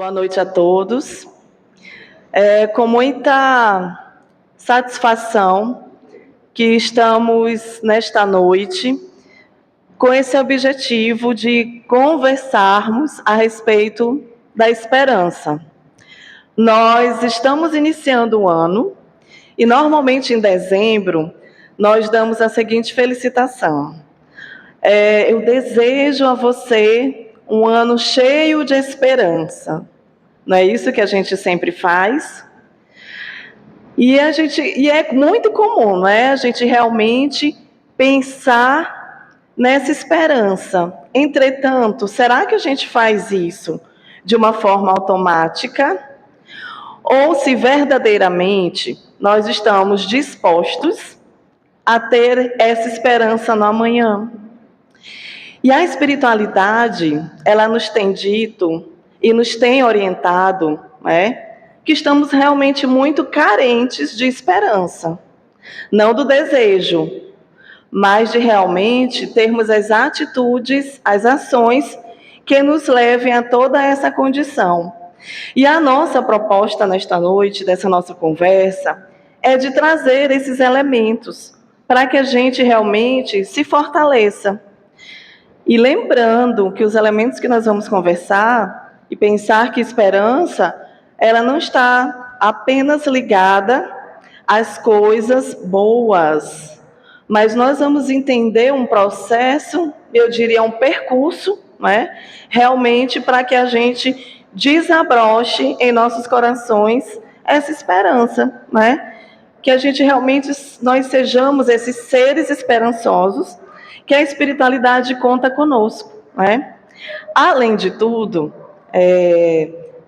Boa noite a todos. É com muita satisfação que estamos nesta noite com esse objetivo de conversarmos a respeito da esperança. Nós estamos iniciando o ano e normalmente em dezembro nós damos a seguinte felicitação. Eu desejo a você um ano cheio de esperança. Não é isso que a gente sempre faz? E é muito comum, não é? A gente realmente pensar nessa esperança. Entretanto, será que a gente faz isso de uma forma automática? Ou se verdadeiramente nós estamos dispostos a ter essa esperança no amanhã? E a espiritualidade, ela nos tem dito e nos tem orientado, que estamos realmente muito carentes de esperança. Não do desejo, mas de realmente termos as atitudes, as ações que nos levem a toda essa condição. E a nossa proposta nesta noite, dessa nossa conversa, é de trazer esses elementos para que a gente realmente se fortaleça. E lembrando que os elementos que nós vamos conversar e pensar que esperança, ela não está apenas ligada às coisas boas, mas nós vamos entender um processo, eu diria um percurso, realmente para que a gente desabroche em nossos corações essa esperança, que a gente realmente, nós sejamos esses seres esperançosos, que a espiritualidade conta conosco. Além de tudo,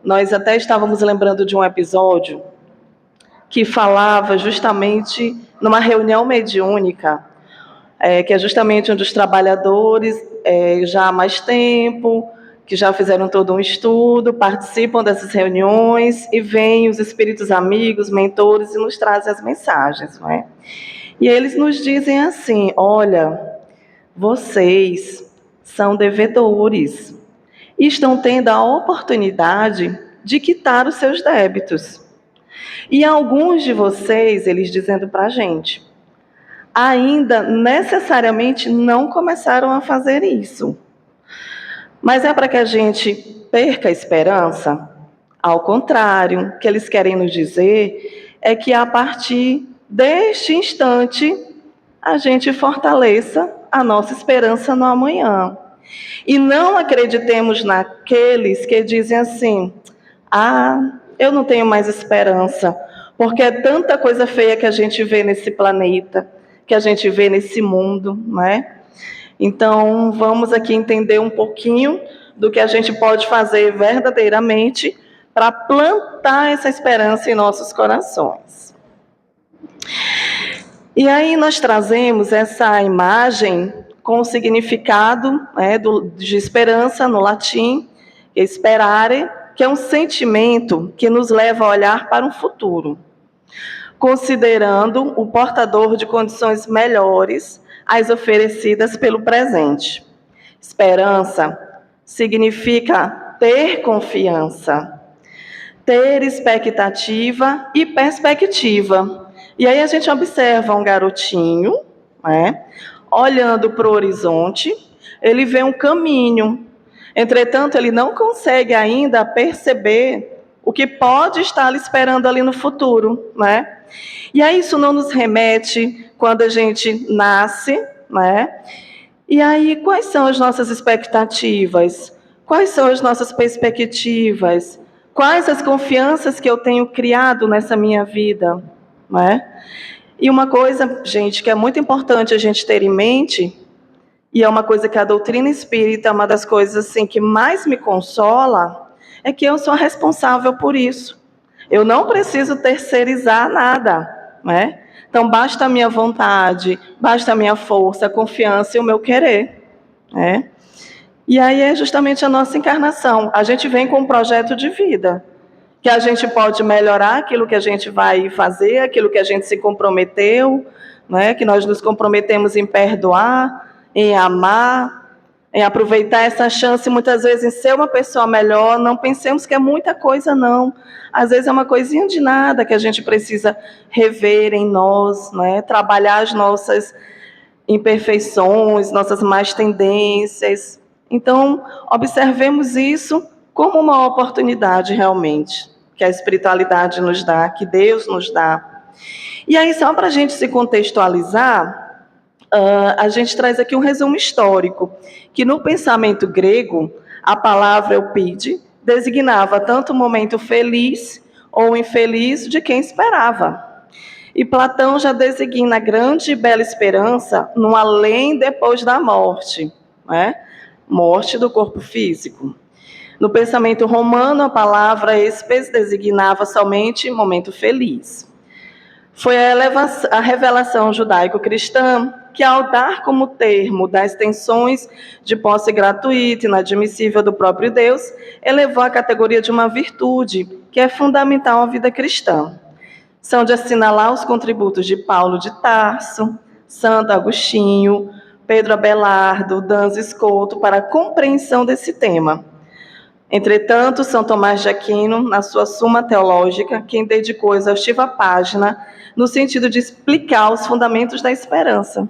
nós até estávamos lembrando de um episódio que falava justamente numa reunião mediúnica, que é justamente onde os trabalhadores, já há mais tempo, que já fizeram todo um estudo, participam dessas reuniões e vêm os espíritos amigos, mentores e nos trazem as mensagens. E eles nos dizem assim: olha, vocês são devedores e estão tendo a oportunidade de quitar os seus débitos. E alguns de vocês, eles dizendo para a gente, ainda necessariamente não começaram a fazer isso. Mas é para que a gente perca a esperança? Ao contrário, o que eles querem nos dizer é que a partir deste instante a gente fortaleça a nossa esperança no amanhã. E não acreditemos naqueles que dizem assim: eu não tenho mais esperança, porque é tanta coisa feia que a gente vê nesse planeta, que a gente vê nesse mundo, Então, vamos aqui entender um pouquinho do que a gente pode fazer verdadeiramente para plantar essa esperança em nossos corações. E aí nós trazemos essa imagem com o significado de esperança no latim, esperare, que é um sentimento que nos leva a olhar para um futuro, considerando o portador de condições melhores às oferecidas pelo presente. Esperança significa ter confiança, ter expectativa e perspectiva. E aí a gente observa um garotinho, olhando para o horizonte, ele vê um caminho. Entretanto, ele não consegue ainda perceber o que pode estar lhe esperando ali no futuro, E aí isso não nos remete quando a gente nasce, E aí quais são as nossas expectativas? Quais são as nossas perspectivas? Quais as confianças que eu tenho criado nessa minha vida? E uma coisa, gente, que é muito importante a gente ter em mente, e é uma coisa que a doutrina espírita, uma das coisas assim, que mais me consola, é que eu sou responsável por isso. Eu não preciso terceirizar nada, Então, basta a minha vontade, basta a minha força, a confiança e o meu querer, E aí é justamente a nossa encarnação. A gente vem com um projeto de vida, que a gente pode melhorar aquilo que a gente vai fazer, aquilo que a gente se comprometeu, que nós nos comprometemos em perdoar, em amar, em aproveitar essa chance, muitas vezes, em ser uma pessoa melhor. Não pensemos que é muita coisa, não. Às vezes é uma coisinha de nada que a gente precisa rever em nós, né? Trabalhar as nossas imperfeições, nossas más tendências. Então, observemos isso como uma oportunidade realmente, que a espiritualidade nos dá, que Deus nos dá. E aí, só para a gente se contextualizar, a gente traz aqui um resumo histórico, que no pensamento grego, a palavra eupide designava tanto o momento feliz ou infeliz de quem esperava. E Platão já designa a grande e bela esperança no além depois da morte, né? Morte do corpo físico. No pensamento romano, a palavra espes designava somente momento feliz. Foi a revelação judaico-cristã que, ao dar como termo das extensões de posse gratuita e inadmissível do próprio Deus, elevou a categoria de uma virtude que é fundamental à vida cristã. São de assinalar os contributos de Paulo de Tarso, Santo Agostinho, Pedro Abelardo, Duns Scoto para a compreensão desse tema. Entretanto, São Tomás de Aquino, na sua Suma Teológica, quem dedicou exaustiva página no sentido de explicar os fundamentos da esperança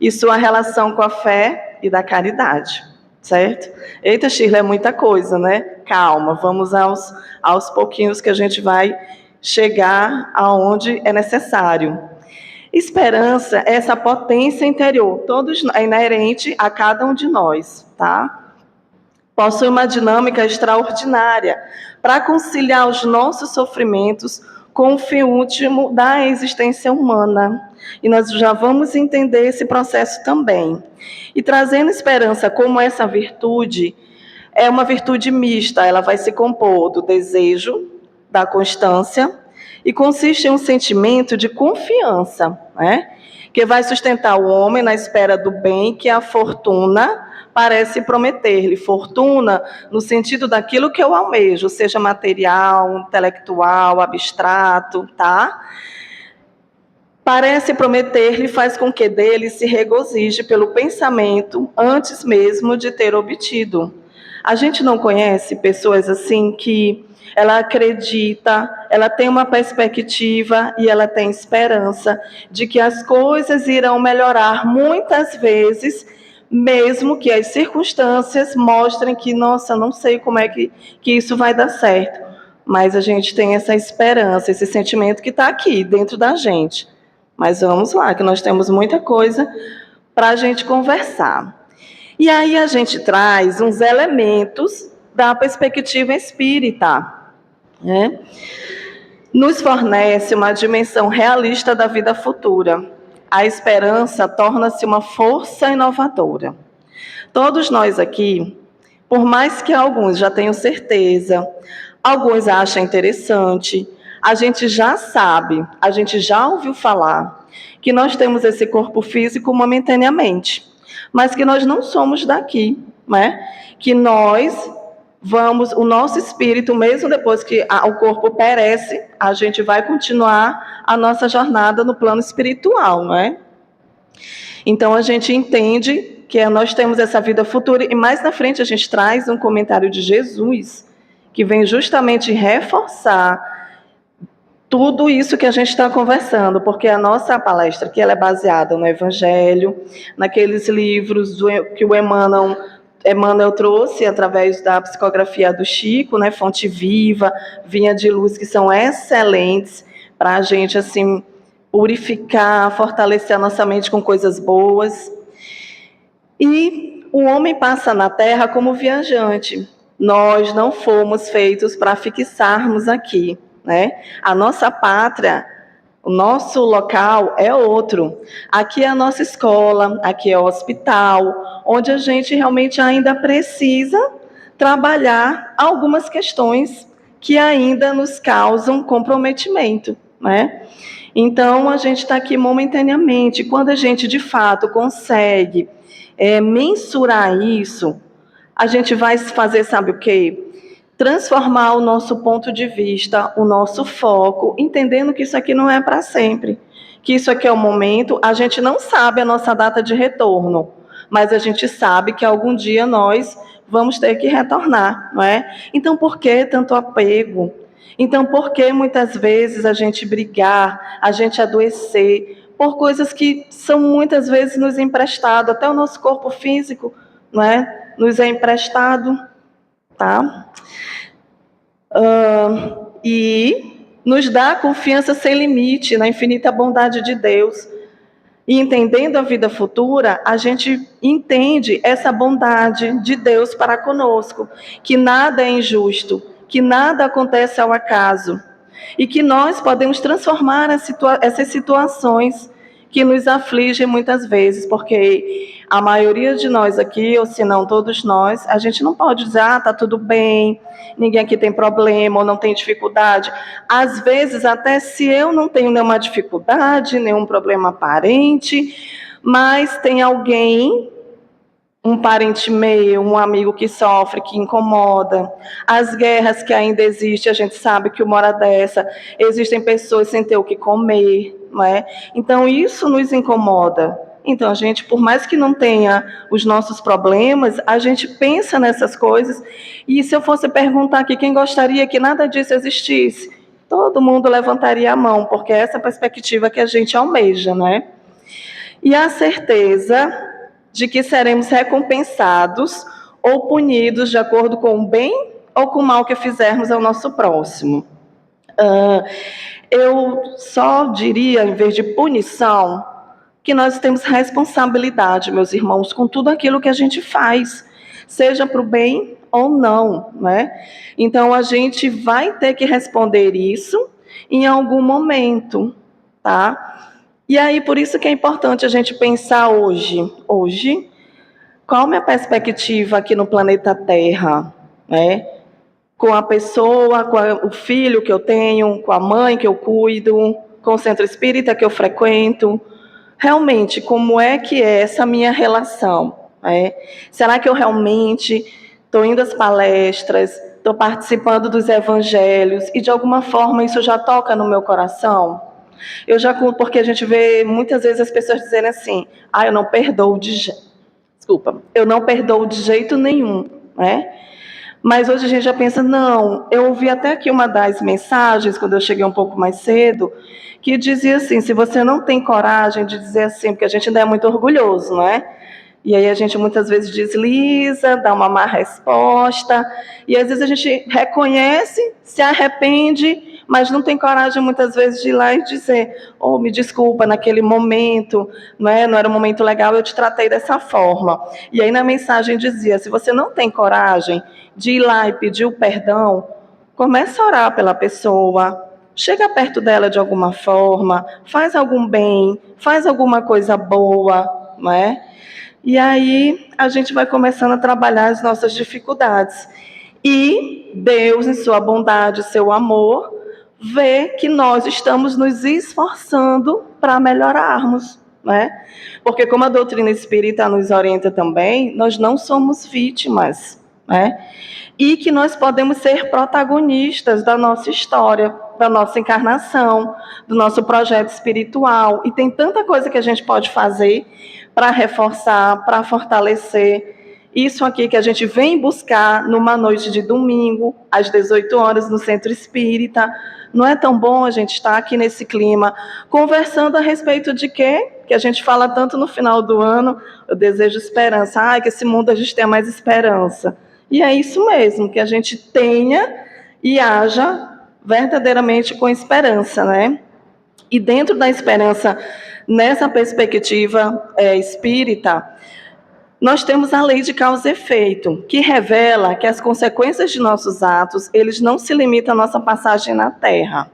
e sua relação com a fé e da caridade, certo? Eita, Shirley, é muita coisa, né? Calma, vamos aos pouquinhos que a gente vai chegar aonde é necessário. Esperança é essa potência interior, é inerente a cada um de nós, tá? Possui uma dinâmica extraordinária para conciliar os nossos sofrimentos com o fim último da existência humana. E nós já vamos entender esse processo também. E trazendo esperança como essa virtude, é uma virtude mista, ela vai se compor do desejo, da constância, e consiste em um sentimento de confiança, né? Que vai sustentar o homem na espera do bem que a fortuna parece prometer-lhe. Fortuna no sentido daquilo que eu almejo, seja material, intelectual, abstrato, tá? Parece prometer-lhe, faz com que dele se regozije pelo pensamento antes mesmo de ter obtido. A gente não conhece pessoas assim que ela acredita, ela tem uma perspectiva e ela tem esperança de que as coisas irão melhorar muitas vezes, mesmo que as circunstâncias mostrem que, nossa, não sei como é que isso vai dar certo. Mas a gente tem essa esperança, esse sentimento que está aqui, dentro da gente. Mas vamos lá, que nós temos muita coisa para a gente conversar. E aí a gente traz uns elementos da perspectiva espírita, né? Nos fornece uma dimensão realista da vida futura. A esperança torna-se uma força inovadora. Todos nós aqui, por mais que alguns já tenham certeza, alguns achem interessante, a gente já sabe, a gente já ouviu falar que nós temos esse corpo físico momentaneamente, mas que nós não somos daqui, né? Que nós vamos, o nosso espírito, mesmo depois que o corpo perece, a gente vai continuar a nossa jornada no plano espiritual, não é? Então a gente entende que nós temos essa vida futura, e mais na frente a gente traz um comentário de Jesus, que vem justamente reforçar tudo isso que a gente está conversando, porque a nossa palestra aqui ela é baseada no Evangelho, naqueles livros que o Emmanuel trouxe através da psicografia do Chico, né, Fonte Viva, Vinha de Luz, que são excelentes para a gente assim purificar, fortalecer a nossa mente com coisas boas. E o homem passa na Terra como viajante. Nós não fomos feitos para fixarmos aqui, né? A nossa pátria, o nosso local é outro. Aqui é a nossa escola, aqui é o hospital, onde a gente realmente ainda precisa trabalhar algumas questões que ainda nos causam comprometimento, né? Então, a gente está aqui momentaneamente. Quando a gente, de fato, consegue mensurar isso, a gente vai fazer, sabe o quê? Transformar o nosso ponto de vista, o nosso foco, entendendo que isso aqui não é para sempre, que isso aqui é o momento. A gente não sabe a nossa data de retorno, mas a gente sabe que algum dia nós vamos ter que retornar, não é? Então, por que tanto apego? Então, por que muitas vezes a gente brigar, a gente adoecer por coisas que são muitas vezes nos emprestado, até o nosso corpo físico, não é? Nos é emprestado, tá? E nos dá confiança sem limite na infinita bondade de Deus. E entendendo a vida futura, a gente entende essa bondade de Deus para conosco, que nada é injusto, que nada acontece ao acaso, e que nós podemos transformar essas situações que nos afligem muitas vezes, porque a maioria de nós aqui, ou se não todos nós, a gente não pode dizer, tá tudo bem, ninguém aqui tem problema ou não tem dificuldade. Às vezes, até se eu não tenho nenhuma dificuldade, nenhum problema aparente, mas tem alguém, um parente meu, um amigo que sofre, que incomoda. As guerras que ainda existem, a gente sabe que uma hora dessa existem pessoas sem ter o que comer, não é? Então isso nos incomoda. Então a gente, por mais que não tenha os nossos problemas, a gente pensa nessas coisas. E se eu fosse perguntar aqui quem gostaria que nada disso existisse, todo mundo levantaria a mão, porque é essa perspectiva que a gente almeja, né? E a certeza de que seremos recompensados ou punidos de acordo com o bem ou com o mal que fizermos ao nosso próximo. Eu só diria, em vez de punição, que nós temos responsabilidade, meus irmãos, com tudo aquilo que a gente faz, seja para o bem ou não, né? Então, a gente vai ter que responder isso em algum momento, tá? E aí, por isso que é importante a gente pensar hoje, qual a minha perspectiva aqui no planeta Terra, né? Com a pessoa, o filho que eu tenho, com a mãe que eu cuido, com o centro espírita que eu frequento. Realmente, como é que é essa minha relação? Né? Será que eu realmente estou indo às palestras, estou participando dos evangelhos e de alguma forma isso já toca no meu coração? Porque a gente vê muitas vezes as pessoas dizendo assim, eu não perdoo eu não perdoo de jeito nenhum, né? Mas hoje a gente já pensa, não, eu ouvi até aqui uma das mensagens, quando eu cheguei um pouco mais cedo, que dizia assim, se você não tem coragem de dizer assim, porque a gente ainda é muito orgulhoso, não é? E aí a gente muitas vezes desliza, dá uma má resposta, e às vezes a gente reconhece, se arrepende, mas não tem coragem muitas vezes de ir lá e dizer, me desculpa, naquele momento, não era um momento legal, eu te tratei dessa forma. E aí na mensagem dizia, se você não tem coragem de ir lá e pedir o perdão, comece a orar pela pessoa, chega perto dela de alguma forma, faz algum bem, faz alguma coisa boa, não é? E aí a gente vai começando a trabalhar as nossas dificuldades. E Deus, em sua bondade, seu amor, vê que nós estamos nos esforçando para melhorarmos, né? Porque como a doutrina espírita nos orienta também, nós não somos vítimas, né? E que nós podemos ser protagonistas da nossa história, da nossa encarnação, do nosso projeto espiritual. E tem tanta coisa que a gente pode fazer para reforçar, para fortalecer isso aqui que a gente vem buscar numa noite de domingo, às 18 horas, no Centro Espírita. Não é tão bom a gente estar aqui nesse clima, conversando a respeito de quê? Que a gente fala tanto no final do ano, eu desejo esperança. Que esse mundo a gente tenha mais esperança. E é isso mesmo, que a gente tenha e haja verdadeiramente com esperança, né? E dentro da esperança, nessa perspectiva espírita, nós temos a lei de causa e efeito, que revela que as consequências de nossos atos, eles não se limitam à nossa passagem na Terra.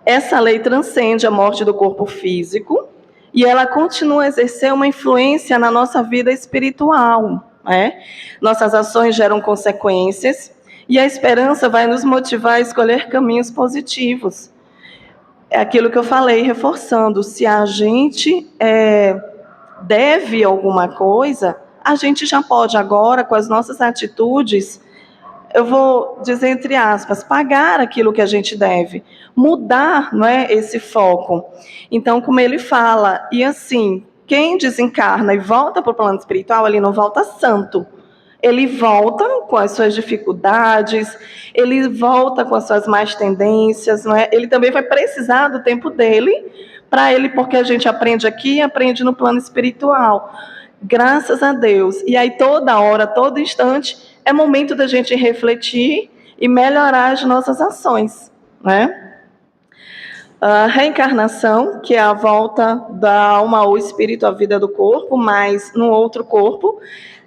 Essa lei transcende a morte do corpo físico e ela continua a exercer uma influência na nossa vida espiritual, né? Nossas ações geram consequências e a esperança vai nos motivar a escolher caminhos positivos. É aquilo que eu falei, reforçando, se a gente deve alguma coisa, a gente já pode agora, com as nossas atitudes, eu vou dizer entre aspas, pagar aquilo que a gente deve, mudar, não é, esse foco. Então, como ele fala, e assim, quem desencarna e volta para o plano espiritual, ele não volta santo. Ele volta com as suas dificuldades, ele volta com as suas más tendências, não é? Ele também vai precisar do tempo dele, para ele, porque a gente aprende aqui e aprende no plano espiritual. Graças a Deus. E aí toda hora, todo instante, é momento da gente refletir e melhorar as nossas ações, né? A reencarnação, que é a volta da alma ou espírito à vida do corpo, mas num outro corpo,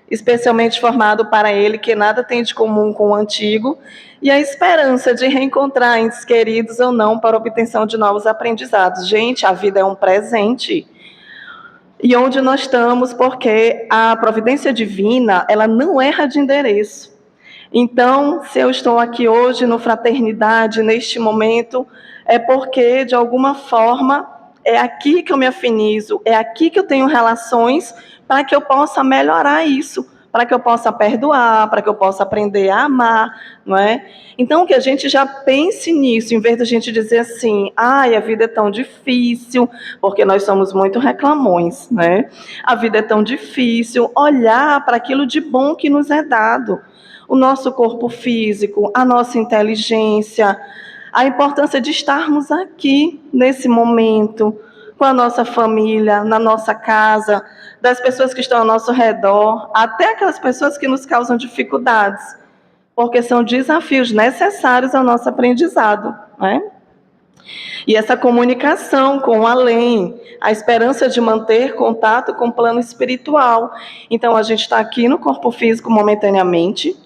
especialmente formado para ele, que nada tem de comum com o antigo, e a esperança de reencontrar entes queridos ou não para obtenção de novos aprendizados. Gente, a vida é um presente. E onde nós estamos, porque a providência divina, ela não erra de endereço. Então, se eu estou aqui hoje no Fraternidade, neste momento, é porque, de alguma forma, é aqui que eu me afinizo, é aqui que eu tenho relações para que eu possa melhorar isso, para que eu possa perdoar, para que eu possa aprender a amar, não é? Então, que a gente já pense nisso, em vez de a gente dizer assim, ai, a vida é tão difícil, porque nós somos muito reclamões, né? A vida é tão difícil, olhar para aquilo de bom que nos é dado. O nosso corpo físico, a nossa inteligência, a importância de estarmos aqui, nesse momento, com a nossa família, na nossa casa, das pessoas que estão ao nosso redor, até aquelas pessoas que nos causam dificuldades, porque são desafios necessários ao nosso aprendizado, né? E essa comunicação com o além, a esperança de manter contato com o plano espiritual. Então, a gente está aqui no corpo físico momentaneamente,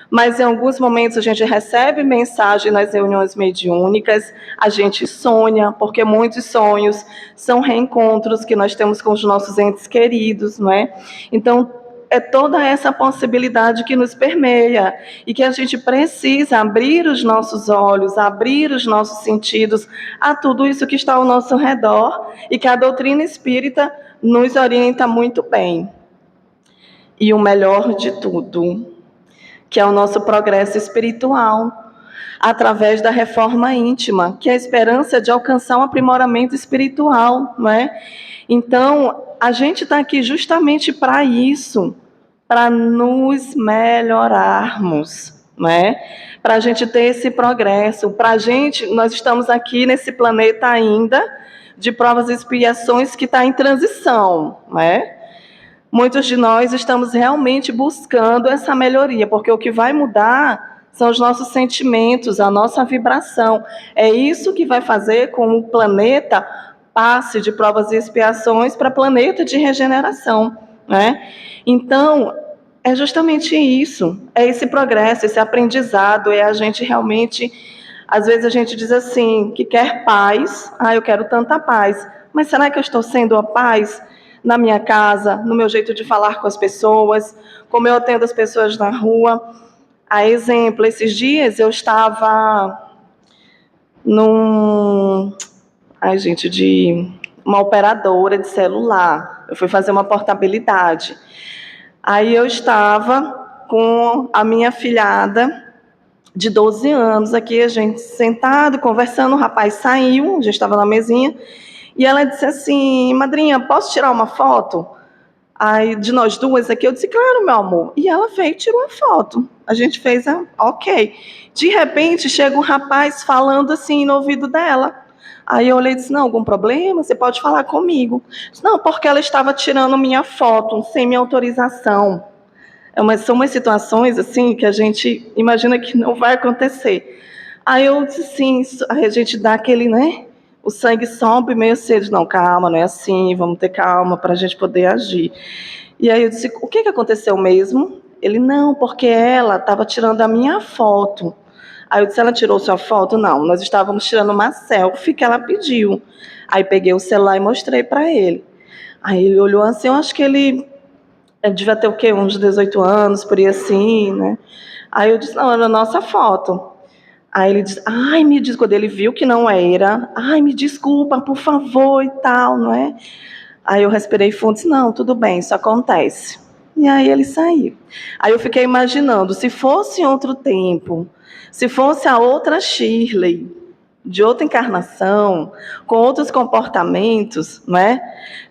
mas em alguns momentos a gente recebe mensagem nas reuniões mediúnicas, a gente sonha, porque muitos sonhos são reencontros que nós temos com os nossos entes queridos, não é? Então, é toda essa possibilidade que nos permeia e que a gente precisa abrir os nossos olhos, abrir os nossos sentidos a tudo isso que está ao nosso redor e que a doutrina espírita nos orienta muito bem. E o melhor de tudo, que é o nosso progresso espiritual, através da reforma íntima, que é a esperança de alcançar um aprimoramento espiritual, não é? Então, a gente está aqui justamente para isso, para nos melhorarmos, não é? Para a gente ter esse progresso, para a gente, nós estamos aqui nesse planeta ainda, de provas e expiações que está em transição, não é? Muitos de nós estamos realmente buscando essa melhoria, porque o que vai mudar são os nossos sentimentos, a nossa vibração. É isso que vai fazer com que o planeta passe de provas e expiações para planeta de regeneração, né? Então, é justamente isso, é esse progresso, esse aprendizado, é a gente realmente, às vezes a gente diz assim, que quer paz, eu quero tanta paz, mas será que eu estou sendo a paz na minha casa, no meu jeito de falar com as pessoas, como eu atendo as pessoas na rua? A exemplo, esses dias eu estava de uma operadora de celular. Eu fui fazer uma portabilidade. Aí eu estava com a minha filhada de 12 anos aqui, a gente sentado, conversando, o rapaz saiu, a gente estava na mesinha, e ela disse assim, madrinha, posso tirar uma foto? Aí, de nós duas aqui, eu disse, claro, meu amor. E ela veio e tirou a foto. A gente fez, ok. De repente, chega um rapaz falando assim no ouvido dela. Aí eu olhei e disse, não, algum problema? Você pode falar comigo. Disse, não, porque ela estava tirando minha foto, sem minha autorização. São umas situações assim que a gente imagina que não vai acontecer. Aí eu disse assim, aí a gente dá aquele, né? O sangue sobe meio cedo. Não, calma, não é assim, vamos ter calma para a gente poder agir. E aí eu disse, o que aconteceu mesmo? Ele, não, porque ela estava tirando a minha foto. Aí eu disse, ela tirou sua foto? Não, nós estávamos tirando uma selfie que ela pediu. Aí peguei o celular e mostrei para ele. Aí ele olhou assim, eu acho que ele devia ter o quê? Uns 18 anos, por aí assim, né? Aí eu disse, não, era a nossa foto. Aí ele disse, me diz, quando ele viu que não era, me desculpa, por favor, e tal, não é? Aí eu respirei fundo e disse, não, tudo bem, isso acontece. E aí ele saiu. Aí eu fiquei imaginando, se fosse em outro tempo, se fosse a outra Shirley, de outra encarnação, com outros comportamentos, né?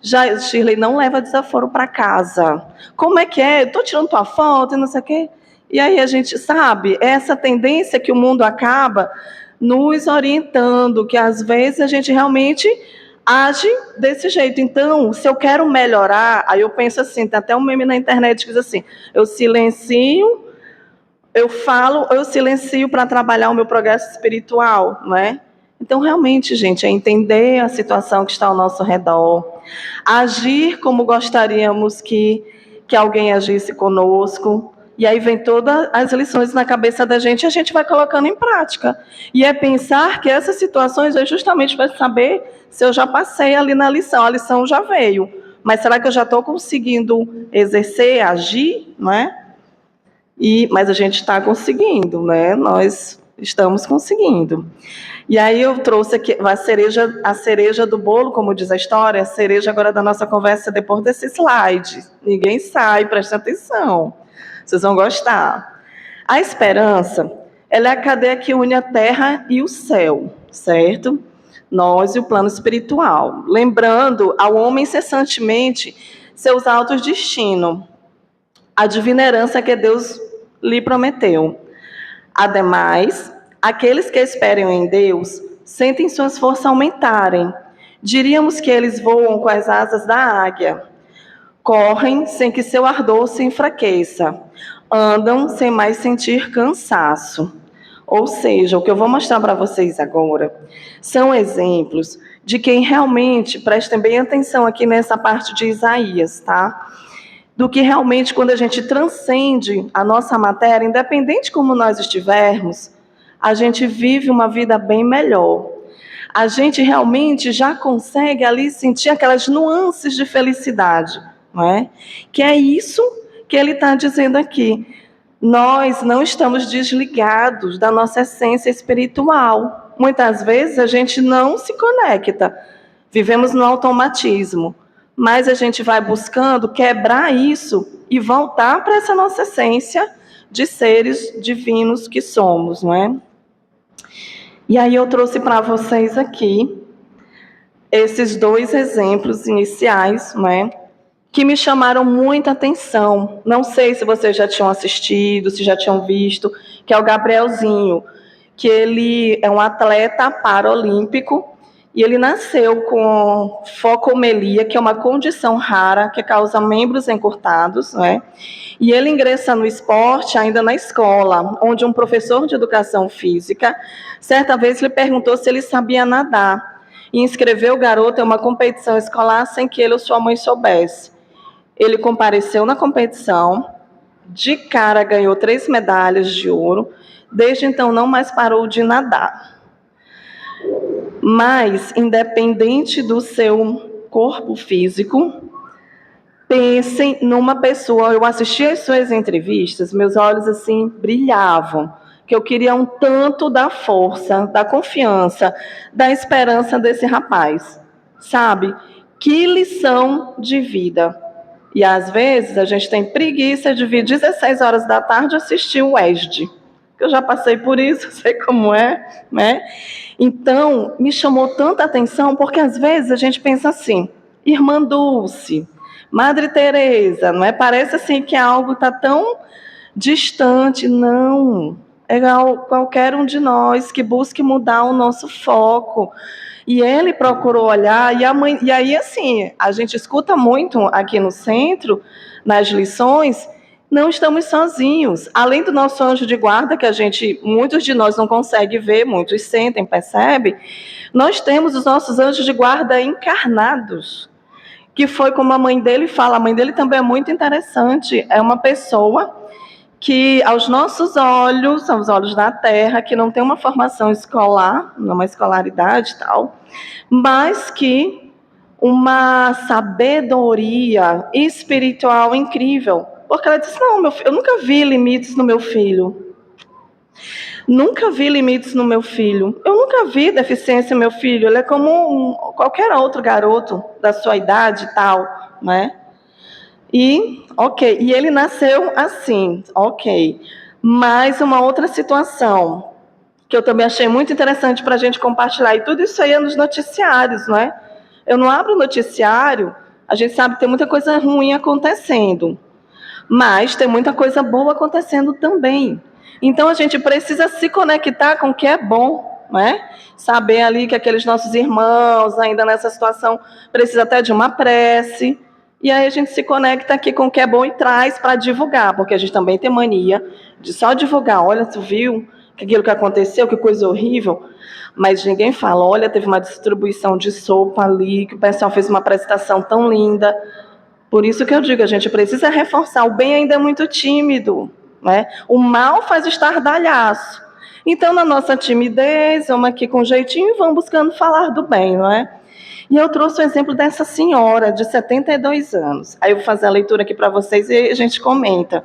Já Shirley não leva desaforo para casa. Como é que é? Estou tirando tua foto e não sei o quê. E aí a gente sabe, essa tendência que o mundo acaba nos orientando, que às vezes a gente realmente age desse jeito. Então, se eu quero melhorar, aí eu penso assim, tem até um meme na internet que diz assim, eu silencio, eu falo, eu silencio para trabalhar o meu progresso espiritual, não é? Então, realmente, gente, é entender a situação que está ao nosso redor, agir como gostaríamos que alguém agisse conosco, e aí vem todas as lições na cabeça da gente e a gente vai colocando em prática. E é pensar que essas situações é justamente para saber se eu já passei ali na lição, a lição já veio, mas será que eu já estou conseguindo exercer, agir, não é? Mas a gente está conseguindo, né? Nós estamos conseguindo. E aí eu trouxe aqui a cereja do bolo, como diz a história, a cereja agora da nossa conversa depois desse slide. Ninguém sai, presta atenção. Vocês vão gostar. A esperança, ela é a cadeia que une a terra e o céu, certo? Nós e o plano espiritual. Lembrando ao homem incessantemente seus altos destinos, a divina herança que Deus lhe prometeu. Ademais, aqueles que esperam em Deus sentem suas forças aumentarem. Diríamos que eles voam com as asas da águia. Correm sem que seu ardor se enfraqueça. Andam sem mais sentir cansaço. Ou seja, o que eu vou mostrar para vocês agora são exemplos de quem realmente, prestem bem atenção aqui nessa parte de Isaías, tá? Do que realmente quando a gente transcende a nossa matéria, independente de como nós estivermos, a gente vive uma vida bem melhor. A gente realmente já consegue ali sentir aquelas nuances de felicidade, não é? Que é isso que ele está dizendo aqui. Nós não estamos desligados da nossa essência espiritual. Muitas vezes a gente não se conecta, vivemos no automatismo. Mas a gente vai buscando quebrar isso e voltar para essa nossa essência de seres divinos que somos, não é? E aí eu trouxe para vocês aqui esses dois exemplos iniciais, não é? Que me chamaram muita atenção. Não sei se vocês já tinham assistido, se já tinham visto, que é o Gabrielzinho, que ele é um atleta paralímpico, e ele nasceu com focomelia, que é uma condição rara que causa membros encurtados, né? E ele ingressa no esporte ainda na escola, onde um professor de educação física, certa vez lhe perguntou se ele sabia nadar, e inscreveu o garoto em uma competição escolar sem que ele ou sua mãe soubesse. Ele compareceu na competição, de cara ganhou 3 medalhas de ouro, desde então não mais parou de nadar. Mas, independente do seu corpo físico, pensem numa pessoa. Eu assisti às suas entrevistas, meus olhos assim brilhavam, que eu queria um tanto da força, da confiança, da esperança desse rapaz, sabe? Que lição de vida. E às vezes a gente tem preguiça de vir 16 horas da tarde assistir o ESD. Eu já passei por isso, sei como é, né? Então, me chamou tanta atenção, porque às vezes a gente pensa assim, Irmã Dulce, Madre Teresa, não é? Parece assim que algo está tão distante. Não, é qualquer um de nós que busque mudar o nosso foco. E ele procurou olhar, e aí assim, a gente escuta muito aqui no centro, nas lições, não estamos sozinhos. Além do nosso anjo de guarda, que muitos de nós não conseguem ver, muitos sentem, percebem, nós temos os nossos anjos de guarda encarnados, que foi como a mãe dele fala. A mãe dele também é muito interessante, é uma pessoa que aos nossos olhos, aos olhos da terra, que não tem uma formação escolar, uma escolaridade e tal, mas que uma sabedoria espiritual incrível. Porque ela disse, não, eu nunca vi limites no meu filho. Nunca vi limites no meu filho. Eu nunca vi deficiência no meu filho. Ele é como qualquer outro garoto da sua idade e tal, né? E ele nasceu assim, ok. Mas uma outra situação. que eu também achei muito interessante para a gente compartilhar. E tudo isso aí é nos noticiários, não é? Eu não abro o noticiário, a gente sabe que tem muita coisa ruim acontecendo, mas tem muita coisa boa acontecendo também. Então a gente precisa se conectar com o que é bom, né? Saber ali que aqueles nossos irmãos, ainda nessa situação, precisam até de uma prece. E aí a gente se conecta aqui com o que é bom e traz para divulgar, porque a gente também tem mania de só divulgar. Olha, tu viu aquilo que aconteceu, que coisa horrível. Mas ninguém fala, olha, teve uma distribuição de sopa ali, que o pessoal fez uma apresentação tão linda. Por isso que eu digo, a gente precisa reforçar, o bem ainda é muito tímido, né? O mal faz estardalhaço. Então, na nossa timidez, vamos aqui com jeitinho e vamos buscando falar do bem, não é? E eu trouxe o exemplo dessa senhora de 72 anos. Aí eu vou fazer a leitura aqui para vocês e a gente comenta.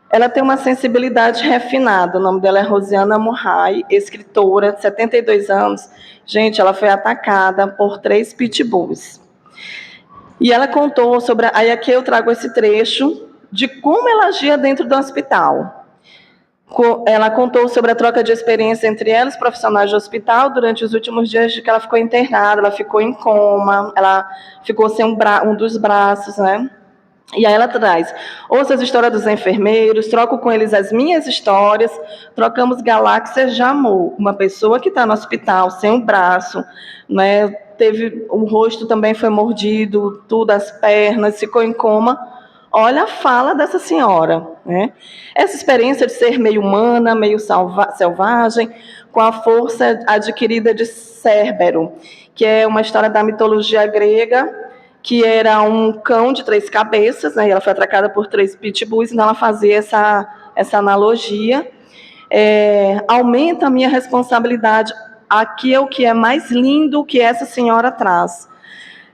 Ela tem uma sensibilidade refinada, o nome dela é Rosiana Murray, escritora, de 72 anos. Gente, ela foi atacada por 3 pitbulls. E ela contou sobre... Aí aqui eu trago esse trecho de como ela agia dentro do hospital. Ela contou sobre a troca de experiência entre ela e os profissionais do hospital durante os últimos dias de que ela ficou internada, ela ficou em coma, ela ficou sem um dos braços, né? E aí ela traz, ouço as histórias dos enfermeiros, troco com eles as minhas histórias, trocamos galáxias de amor. Uma pessoa que está no hospital sem um braço, né, teve, o rosto também foi mordido, tudo, as pernas, ficou em coma. Olha a fala dessa senhora, né? Essa experiência de ser meio humana, meio selvagem, com a força adquirida de Cérbero, que é uma história da mitologia grega, que era um cão de 3 cabeças, né? E ela foi atacada por 3 pitbulls, então ela fazia essa analogia. Aumenta a minha responsabilidade. Aqui é o que é mais lindo que essa senhora traz,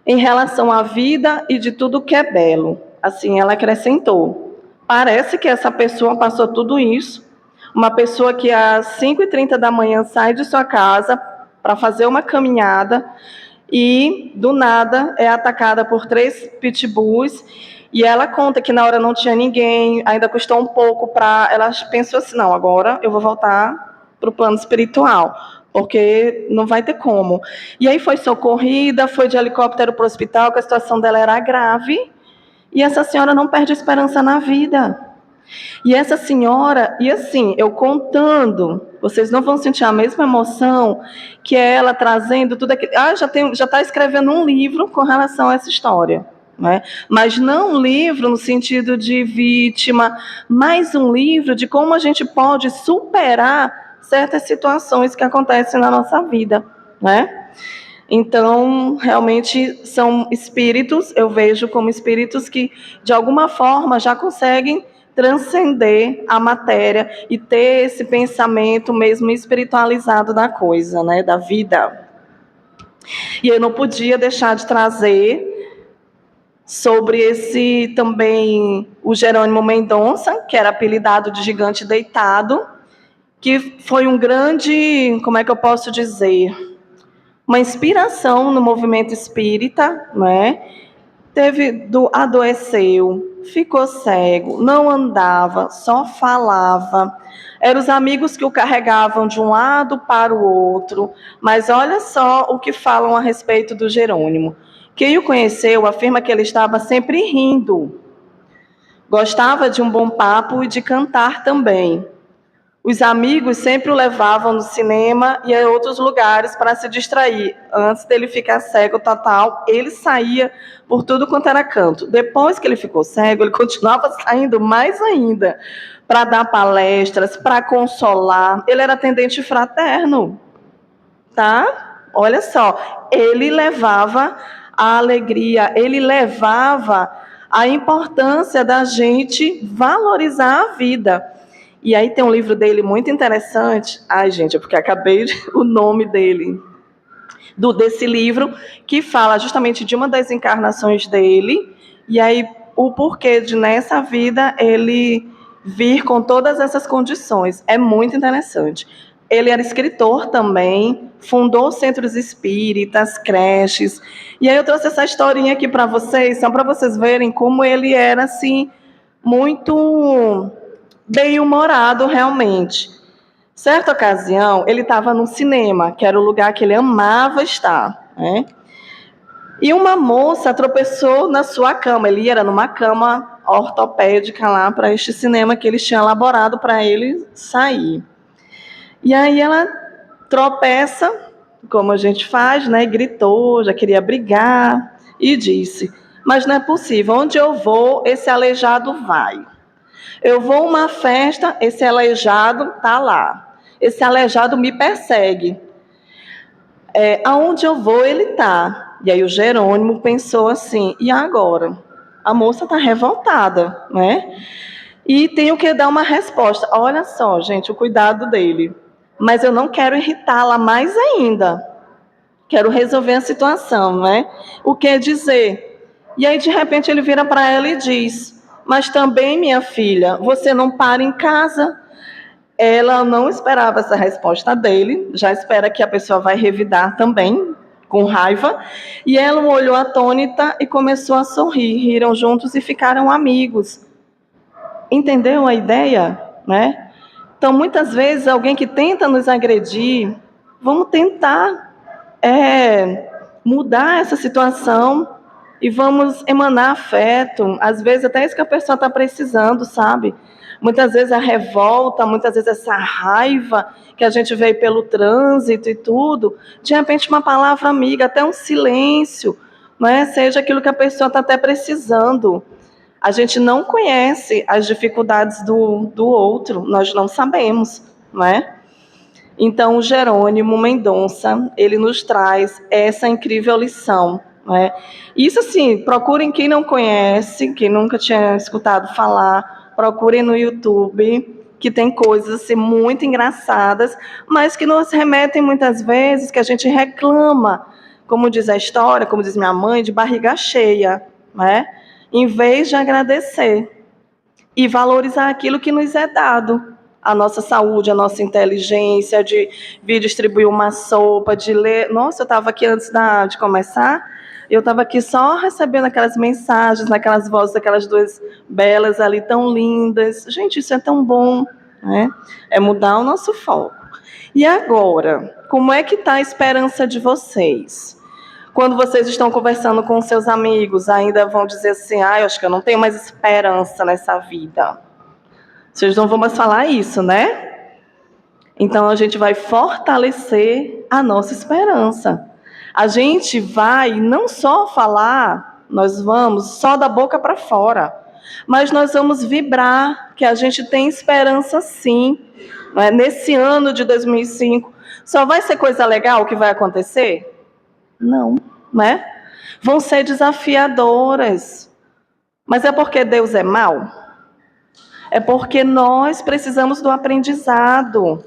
em relação à vida e de tudo que é belo. Assim, ela acrescentou, parece que essa pessoa passou tudo isso, uma pessoa que às 5h30 da manhã sai de sua casa para fazer uma caminhada, e, do nada, é atacada por 3 pitbulls, e ela conta que na hora não tinha ninguém, ainda custou um pouco para... Ela pensou assim, não, agora eu vou voltar para o plano espiritual, porque não vai ter como. E aí foi socorrida, foi de helicóptero para o hospital, que a situação dela era grave, e essa senhora não perde esperança na vida. E essa senhora, e assim, eu contando, vocês não vão sentir a mesma emoção que é ela trazendo tudo aquilo. Já está escrevendo um livro com relação a essa história, né? Mas não um livro no sentido de vítima, mas um livro de como a gente pode superar certas situações que acontecem na nossa vida, né? Então, realmente são espíritos, eu vejo como espíritos que, de alguma forma, já conseguem transcender a matéria e ter esse pensamento mesmo espiritualizado da coisa, né, da vida. E eu não podia deixar de trazer sobre esse também o Jerônimo Mendonça, que era apelidado de Gigante Deitado, que foi um grande, como é que eu posso dizer, uma inspiração no movimento espírita, né? Adoeceu, ficou cego, não andava, só falava. Eram os amigos que o carregavam de um lado para o outro. Mas olha só o que falam a respeito do Jerônimo. Quem o conheceu afirma que ele estava sempre rindo. Gostava de um bom papo e de cantar também. Os amigos sempre o levavam no cinema e a outros lugares para se distrair. Antes dele ficar cego total, ele saía por tudo quanto era canto. Depois que ele ficou cego, ele continuava saindo mais ainda para dar palestras, para consolar. Ele era atendente fraterno, tá? Olha só, ele levava a alegria, ele levava a importância da gente valorizar a vida. E aí tem um livro dele muito interessante. Ai, gente, é porque acabei o nome dele. Desse livro, que fala justamente de uma das encarnações dele. E aí o porquê de nessa vida ele vir com todas essas condições. É muito interessante. Ele era escritor também, fundou centros espíritas, creches. E aí eu trouxe essa historinha aqui para vocês, só para vocês verem como ele era assim, muito bem-humorado realmente. Certa ocasião, ele estava no cinema, que era o lugar que ele amava estar, né? E uma moça tropeçou na sua cama. Ele era numa cama ortopédica lá para este cinema que eles tinham elaborado para ele sair. E aí ela tropeça, como a gente faz, né? Gritou, já queria brigar e disse: mas não é possível, onde eu vou, esse aleijado vai. Eu vou a uma festa, esse aleijado está lá. Esse aleijado me persegue. Aonde eu vou, ele está. E aí o Jerônimo pensou assim, e agora? A moça está revoltada, né? E tenho que dar uma resposta. Olha só, gente, o cuidado dele. Mas eu não quero irritá-la mais ainda. Quero resolver a situação, né? O que dizer? E aí, de repente, ele vira para ela e diz: mas também, minha filha, você não para em casa? Ela não esperava essa resposta dele, já espera que a pessoa vai revidar também, com raiva. E ela olhou atônita e começou a sorrir. Riram juntos e ficaram amigos. Entendeu a ideia? Né? Então, muitas vezes, alguém que tenta nos agredir, vamos tentar mudar essa situação e vamos emanar afeto. Às vezes, até isso que a pessoa está precisando, sabe? Muitas vezes a revolta, muitas vezes essa raiva que a gente vê pelo trânsito e tudo, de repente uma palavra amiga, até um silêncio, né? Seja aquilo que a pessoa está até precisando. A gente não conhece as dificuldades do outro, nós não sabemos, não é? Então, o Jerônimo Mendonça, ele nos traz essa incrível lição, não é? Isso, assim, procurem quem não conhece, quem nunca tinha escutado falar, procurem no YouTube, que tem coisas assim, muito engraçadas, mas que nos remetem muitas vezes, que a gente reclama, como diz a história, como diz minha mãe, de barriga cheia, não é? Em vez de agradecer e valorizar aquilo que nos é dado, a nossa saúde, a nossa inteligência, de vir distribuir uma sopa, de ler. Nossa, eu estava aqui antes de começar, eu estava aqui só recebendo aquelas mensagens, naquelas vozes daquelas duas belas ali, tão lindas. Gente, isso é tão bom, né? É mudar o nosso foco. E agora, como é que está a esperança de vocês? Quando vocês estão conversando com seus amigos, ainda vão dizer assim, eu acho que eu não tenho mais esperança nessa vida. Vocês não vão mais falar isso, né? Então, a gente vai fortalecer a nossa esperança. A gente vai não só falar, nós vamos só da boca para fora, mas nós vamos vibrar que a gente tem esperança sim. Né? Nesse ano de 2005, só vai ser coisa legal que vai acontecer? Não, né? Vão ser desafiadoras. Mas é porque Deus é mau? É porque nós precisamos do aprendizado.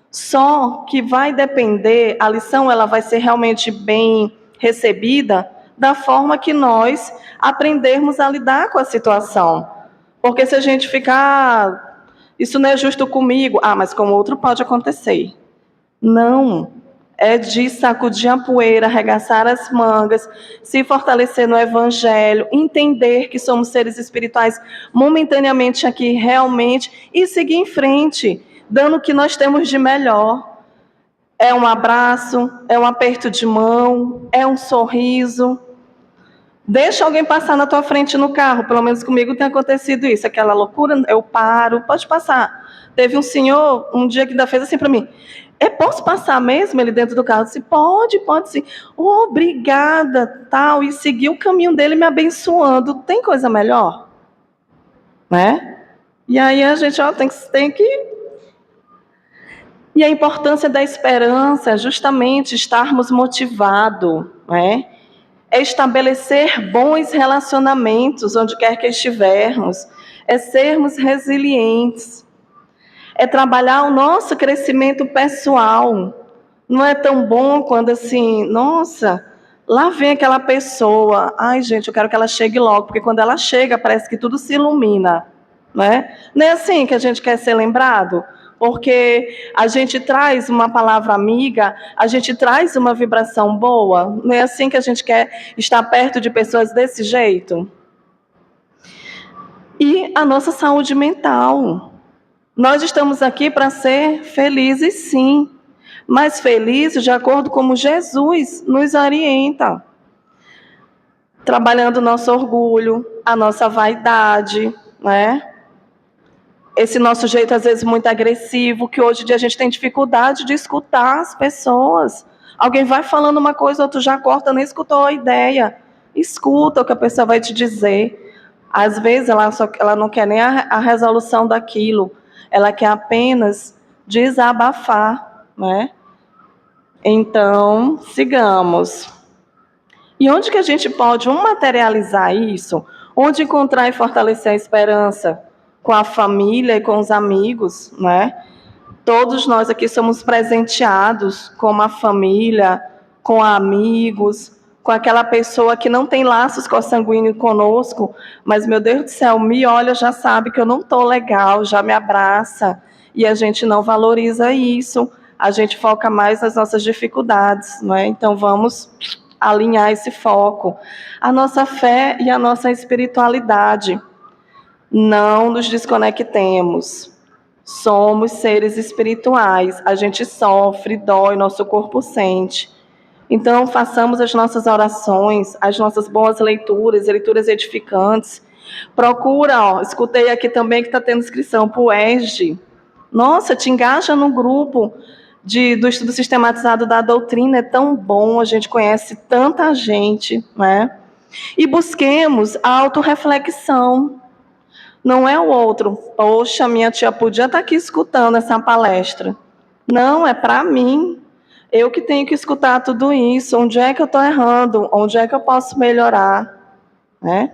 Só que vai depender, a lição ela vai ser realmente bem recebida da forma que nós aprendermos a lidar com a situação. Porque se a gente ficar, isso não é justo comigo, mas com o outro pode acontecer. Não. É de sacudir a poeira, arregaçar as mangas, se fortalecer no Evangelho, entender que somos seres espirituais momentaneamente aqui, realmente, e seguir em frente, dando o que nós temos de melhor. É um abraço, é um aperto de mão, é um sorriso. Deixa alguém passar na tua frente no carro, pelo menos comigo tem acontecido isso, aquela loucura, eu paro, pode passar. Teve um senhor, um dia que ainda fez assim para mim, posso passar mesmo ele dentro do carro? Eu disse, pode sim. Obrigada, tal, e seguir o caminho dele me abençoando. Tem coisa melhor? Né? E aí a gente tem que... E a importância da esperança é justamente estarmos motivados, né? É estabelecer bons relacionamentos onde quer que estivermos, é sermos resilientes, é trabalhar o nosso crescimento pessoal. Não é tão bom quando assim, nossa, lá vem aquela pessoa, ai gente, eu quero que ela chegue logo, porque quando ela chega parece que tudo se ilumina, né? Não é assim que a gente quer ser lembrado? Porque a gente traz uma palavra amiga, a gente traz uma vibração boa, não é assim que a gente quer estar perto de pessoas desse jeito? E a nossa saúde mental. Nós estamos aqui para ser felizes, sim, mas felizes de acordo com como Jesus nos orienta, trabalhando o nosso orgulho, a nossa vaidade, né? Esse nosso jeito, às vezes, muito agressivo, que hoje em dia a gente tem dificuldade de escutar as pessoas. Alguém vai falando uma coisa, outro já corta, nem escutou a ideia. Escuta o que a pessoa vai te dizer. Às vezes, ela não quer nem a resolução daquilo. Ela quer apenas desabafar, né? Então, sigamos. E onde que a gente pode materializar isso? Onde encontrar e fortalecer a esperança? Com a família e com os amigos, né? Todos nós aqui somos presenteados com uma família, com amigos, com aquela pessoa que não tem laços consanguíneos conosco, mas, meu Deus do céu, me olha, já sabe que eu não estou legal, já me abraça, e a gente não valoriza isso, a gente foca mais nas nossas dificuldades, não é? Então, vamos alinhar esse foco. A nossa fé e a nossa espiritualidade. Não nos desconectemos. Somos seres espirituais. A gente sofre, dói, nosso corpo sente. Então, façamos as nossas orações, as nossas boas leituras, leituras edificantes. Procura, escutei aqui também que está tendo inscrição para o ESG. Nossa, te engaja no grupo do estudo sistematizado da doutrina, é tão bom, a gente conhece tanta gente, né? E busquemos a autorreflexão. Não é o outro, poxa, minha tia podia estar aqui escutando essa palestra. Não, é para mim. Eu que tenho que escutar tudo isso. Onde é que eu estou errando? Onde é que eu posso melhorar? Né?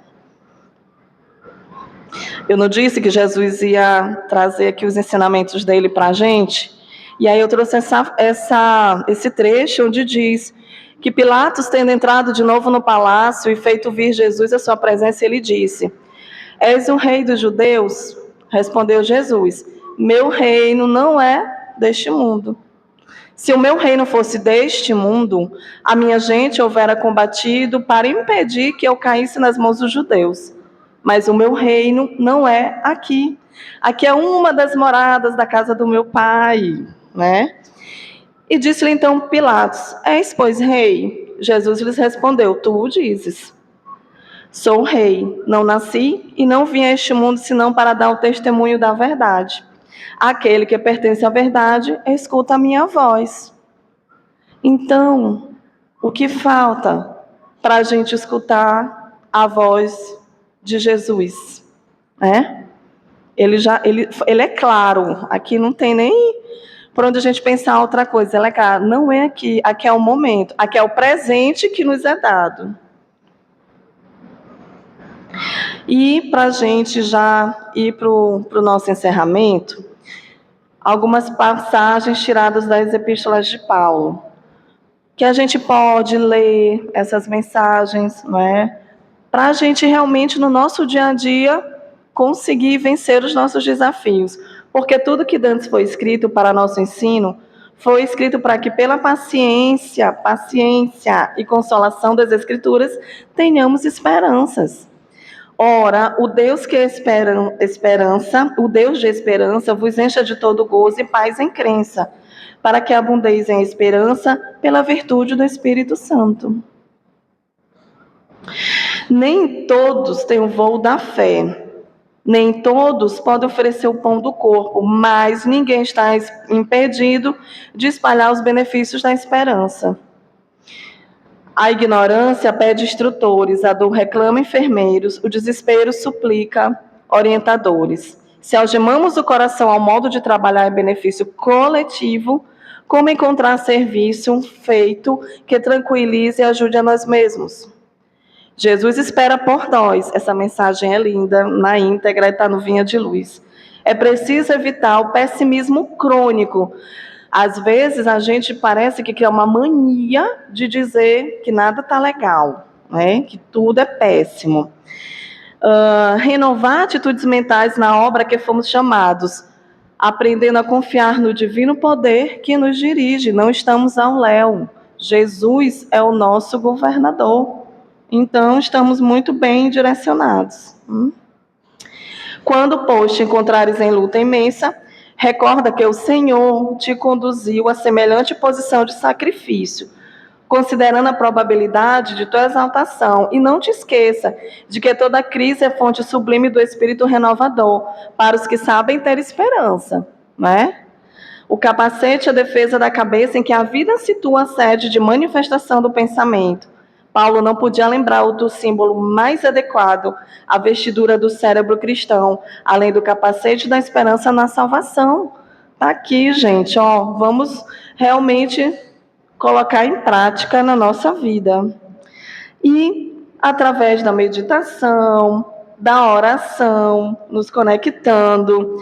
Eu não disse que Jesus ia trazer aqui os ensinamentos dele para a gente? E aí eu trouxe esse trecho onde diz que Pilatos, tendo entrado de novo no palácio e feito vir Jesus à sua presença, ele disse: És o rei dos judeus? Respondeu Jesus: Meu reino não é deste mundo. Se o meu reino fosse deste mundo, a minha gente houvera combatido para impedir que eu caísse nas mãos dos judeus. Mas o meu reino não é aqui. Aqui é uma das moradas da casa do meu pai, né? E disse-lhe então Pilatos: És, pois, rei? Jesus lhes respondeu: Tu o dizes. Sou rei, não nasci e não vim a este mundo senão para dar o testemunho da verdade. Aquele que pertence à verdade, escuta a minha voz. Então, o que falta para a gente escutar a voz de Jesus? Né? Ele é claro, aqui não tem nem por onde a gente pensar outra coisa. Ele é claro, não é aqui, aqui é o momento, aqui é o presente que nos é dado. E para a gente já ir para o nosso encerramento, algumas passagens tiradas das epístolas de Paulo, que a gente pode ler essas mensagens, não é? Para a gente realmente, no nosso dia a dia, conseguir vencer os nossos desafios. Porque tudo que antes foi escrito para nosso ensino, foi escrito para que pela paciência e consolação das Escrituras, tenhamos esperanças. Ora, o Deus que é esperança, o Deus de esperança, vos encha de todo gozo e paz em crença, para que abundeis em esperança pela virtude do Espírito Santo. Nem todos têm o voo da fé, nem todos podem oferecer o pão do corpo, mas ninguém está impedido de espalhar os benefícios da esperança. A ignorância pede instrutores, a dor reclama enfermeiros, o desespero suplica orientadores. Se algemamos o coração ao modo de trabalhar em benefício coletivo, como encontrar serviço feito que tranquilize e ajude a nós mesmos? Jesus espera por nós. Essa mensagem é linda, na íntegra, está no Vinha de Luz. É preciso evitar o pessimismo crônico. Às vezes a gente parece que é uma mania de dizer que nada está legal, né? Que tudo é péssimo. Renovar atitudes mentais na obra que fomos chamados, aprendendo a confiar no divino poder que nos dirige. Não estamos ao léu. Jesus é o nosso governador. Então, estamos muito bem direcionados. Quando, pois, te encontrares em luta imensa, Recorda que o Senhor te conduziu a semelhante posição de sacrifício, considerando a probabilidade de tua exaltação. E não te esqueça de que toda crise é fonte sublime do Espírito renovador, para os que sabem ter esperança, né? O capacete é a defesa da cabeça em que a vida situa a sede de manifestação do pensamento. Paulo não podia lembrar do símbolo mais adequado, a vestidura do cérebro cristão, além do capacete da esperança na salvação. Está aqui, gente, ó, vamos realmente colocar em prática na nossa vida. E através da meditação, da oração, nos conectando.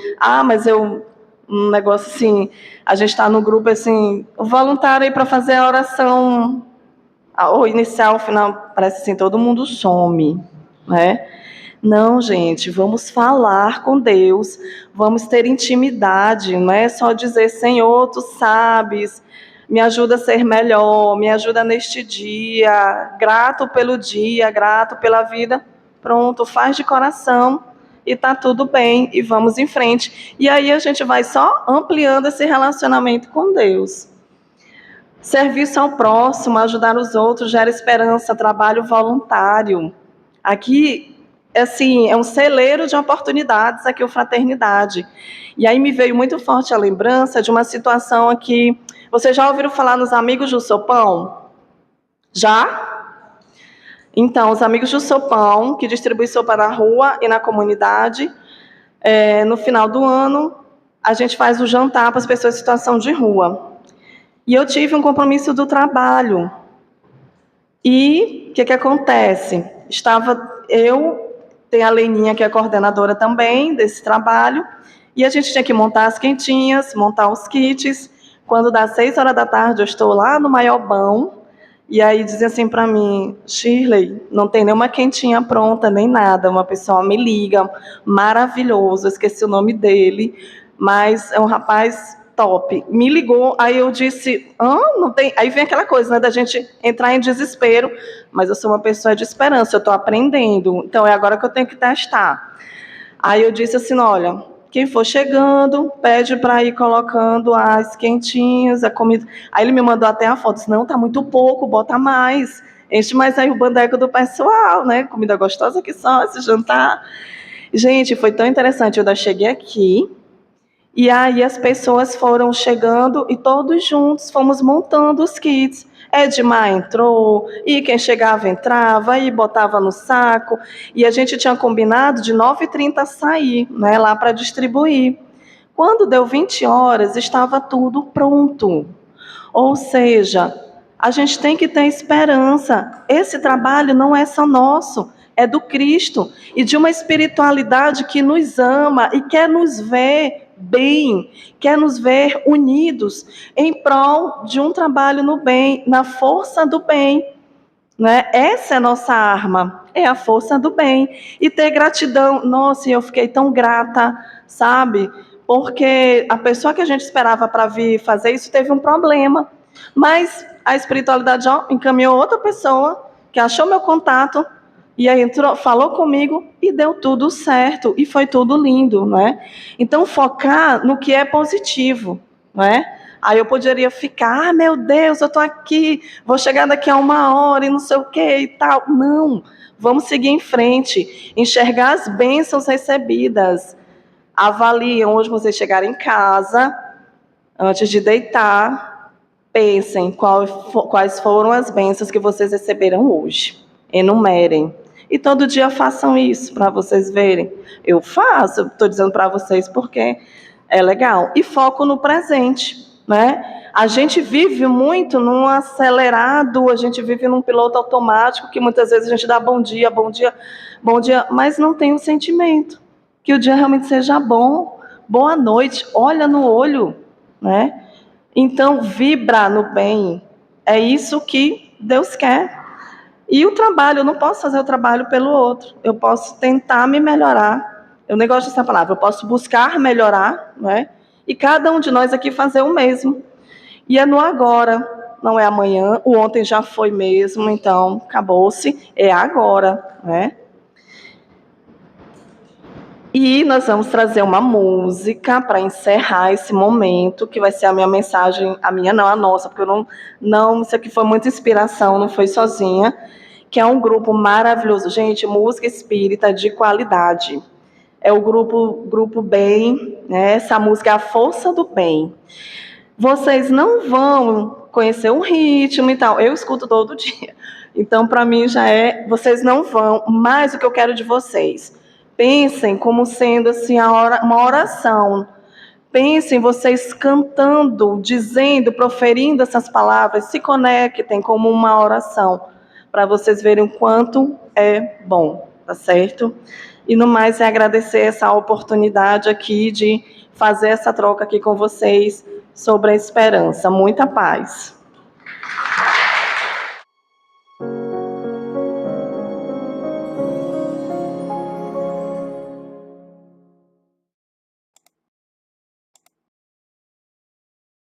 Mas um negócio assim, a gente está no grupo assim, voluntário aí para fazer a oração, o inicial, o final, parece assim, todo mundo some, né? Não, gente, vamos falar com Deus, vamos ter intimidade, não é só dizer, Senhor, tu sabes, me ajuda a ser melhor, me ajuda neste dia, grato pelo dia, grato pela vida, pronto, faz de coração e tá tudo bem, e vamos em frente. E aí a gente vai só ampliando esse relacionamento com Deus. Serviço ao próximo, ajudar os outros, gera esperança, trabalho voluntário. Aqui, assim, é um celeiro de oportunidades, aqui o Fraternidade. E aí me veio muito forte a lembrança de uma situação aqui. Vocês já ouviram falar nos Amigos do Sopão? Já? Então, os Amigos do Sopão, que distribuem sopa na rua e na comunidade, no final do ano, a gente faz o jantar para as pessoas em situação de rua. E eu tive um compromisso do trabalho. E o que acontece? Tem a Leninha, que é coordenadora também desse trabalho, e a gente tinha que montar as quentinhas, montar os kits. Quando dá 6 horas da tarde, eu estou lá no Maiobão, e aí dizem assim para mim, Shirley, não tem nenhuma quentinha pronta, nem nada. Uma pessoa me liga, maravilhoso, eu esqueci o nome dele, mas é um rapaz top. Me ligou, aí eu disse, não tem. Aí vem aquela coisa, né, da gente entrar em desespero, mas eu sou uma pessoa de esperança, eu estou aprendendo, então é agora que eu tenho que testar. Aí eu disse assim, olha, quem for chegando, pede para ir colocando as quentinhas, a comida. Aí ele me mandou até a foto, disse, não, tá muito pouco, bota mais, enche mais aí o bandeco do pessoal, né, comida gostosa que só, esse jantar. Gente, foi tão interessante, eu ainda cheguei aqui, e aí as pessoas foram chegando e todos juntos fomos montando os kits. Edmar entrou, e quem chegava entrava, e botava no saco. E a gente tinha combinado de 9h30 sair, né, lá para distribuir. Quando deu 20 horas, estava tudo pronto. Ou seja, a gente tem que ter esperança. Esse trabalho não é só nosso, é do Cristo. E de uma espiritualidade que nos ama e quer nos ver bem, quer nos ver unidos em prol de um trabalho no bem, na força do bem, né? Essa é a nossa arma, é a força do bem. E ter gratidão, nossa, eu fiquei tão grata, sabe? Porque a pessoa que a gente esperava para vir fazer isso teve um problema, mas a espiritualidade encaminhou outra pessoa que achou meu contato, e aí entrou, falou comigo e deu tudo certo, e foi tudo lindo, né? Então, focar no que é positivo, né? Aí eu poderia ficar, meu Deus, eu estou aqui, vou chegar daqui a 1 hora e não sei o que e tal. Não, vamos seguir em frente, enxergar as bênçãos recebidas. Avaliem hoje vocês chegarem em casa, antes de deitar, pensem quais foram as bênçãos que vocês receberam hoje. Enumerem. E todo dia façam isso para vocês verem. Eu faço, estou dizendo para vocês porque é legal. E foco no presente, né? A gente vive muito num acelerado, a gente vive num piloto automático, que muitas vezes a gente dá bom dia, bom dia, bom dia, mas não tem o sentimento. Que o dia realmente seja bom, boa noite, olha no olho, né? Então, vibra no bem. É isso que Deus quer. E o trabalho, eu não posso fazer o trabalho pelo outro. Eu posso tentar me melhorar. Eu nem gosto dessa palavra. Eu posso buscar melhorar, não é? E cada um de nós aqui fazer o mesmo. E é no agora, não é amanhã. O ontem já foi mesmo, então acabou-se. É agora, né? E nós vamos trazer uma música para encerrar esse momento, que vai ser a minha mensagem, a minha não, a nossa, porque eu não, isso aqui foi muita inspiração, não foi sozinha, que é um grupo maravilhoso. Gente, música espírita de qualidade. É o grupo Bem, né? Essa música é a força do bem. Vocês não vão conhecer o ritmo e tal, eu escuto todo dia. Então, para mim, já é, vocês não vão, mas o que eu quero de vocês, pensem como sendo assim uma oração. Pensem vocês cantando, dizendo, proferindo essas palavras, se conectem como uma oração, para vocês verem o quanto é bom, tá certo? E no mais é agradecer essa oportunidade aqui de fazer essa troca aqui com vocês sobre a esperança. Muita paz.